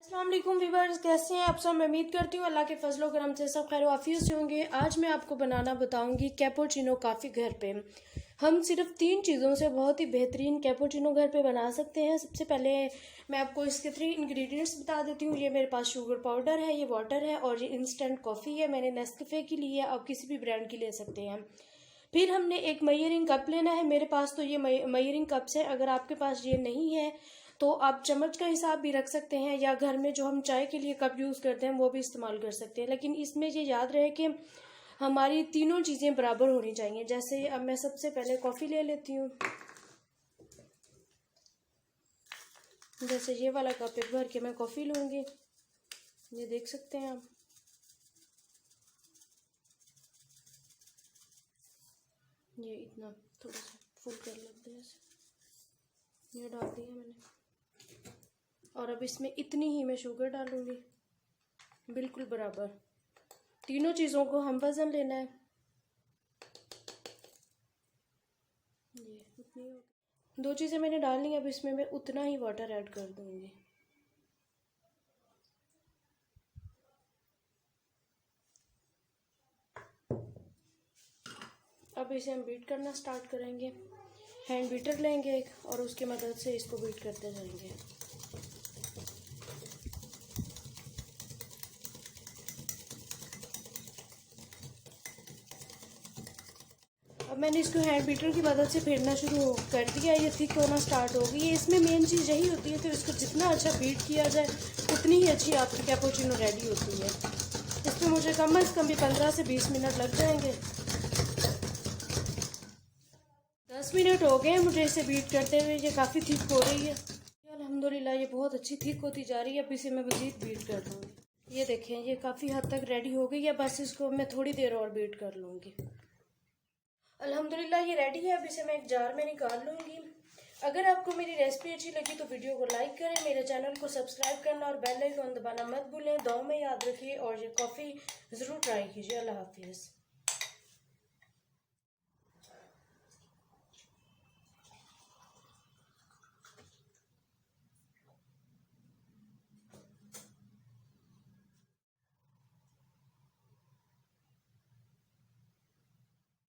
अस्सलाम वालेकुम व्यूअर्स, कैसे हैं आप सब। मैं उम्मीद करती हूँ अल्लाह के फजलो करम से सब खैर वाफियत से होंगे। आज मैं आपको बनाना बताऊंगी कैपुचिनो कॉफ़ी घर पे। हम सिर्फ 3 चीज़ों से बहुत ही बेहतरीन कैपुचिनो घर पे बना सकते हैं। सबसे पहले मैं आपको इसके 3 इंग्रेडिएंट्स बता देती हूँ। ये मेरे पास शुगर पाउडर है, ये वाटर है और ये इंस्टेंट कॉफ़ी है। मैंने नेस्कैफे की ली है, आप किसी भी ब्रांड की ले सकते हैं। फिर हमने एक मेजरिंग कप लेना है। मेरे पास तो ये मेजरिंग कप्स है, अगर आपके पास ये नहीं है तो आप चम्मच का हिसाब भी रख सकते हैं या घर में जो हम चाय के लिए कप यूज़ करते हैं वो भी इस्तेमाल कर सकते हैं। लेकिन इसमें ये याद रहे कि हमारी तीनों चीज़ें बराबर होनी चाहिए। जैसे अब मैं सबसे पहले कॉफ़ी ले लेती हूँ। जैसे ये वाला कप एक भर के मैं कॉफ़ी लूँगी, ये देख सकते हैं आप। ये इतना थोड़ा सा फुल कर लेते हैं, ये डाल दिया मैंने। और अब इसमें इतनी ही मैं शुगर डालूंगी, बिल्कुल बराबर। तीनों चीज़ों को हम वज़न लेना है। ये इतनी हो गई, 2 चीज़ें मैंने डालनी है। अब इसमें मैं उतना ही वाटर ऐड कर दूंगी। अब इसे हम बीट करना स्टार्ट करेंगे। हैंड बीटर लेंगे एक और उसकी मदद से इसको बीट करते जाएंगे। अब मैंने इसको हैंड बीटर की मदद से फेरना शुरू कर दिया। ये थिक होना स्टार्ट हो गई है। इसमें मेन चीज़ यही होती है, तो इसको जितना अच्छा बीट किया जाए उतनी ही अच्छी आपकी कैपुचिनो रेडी होती है। इसमें मुझे कम से कम भी 15 से 20 मिनट लग जाएंगे। 10 मिनट हो गए मुझे इसे बीट करते हुए। ये काफ़ी थिक हो रही है अल्हम्दुलिल्लाह, ये बहुत अच्छी थिक होती जा रही है। अब इसे मैं मज़ीद बीट कर दूँगी। ये देखें, ये काफ़ी हद तक रेडी हो गई है। बस इसको मैं थोड़ी देर और बीट कर लूँगी। अल्हम्दुलिल्लाह ये रेडी है। अब इसे मैं एक जार में निकाल लूँगी। अगर आपको मेरी रेसिपी अच्छी लगी तो वीडियो को लाइक करें, मेरे चैनल को सब्सक्राइब करना और बेल आइकन दबाना मत भूलें। दुआ में याद रखिए और ये कॉफ़ी ज़रूर ट्राई कीजिए। अल्लाह हाफिज़।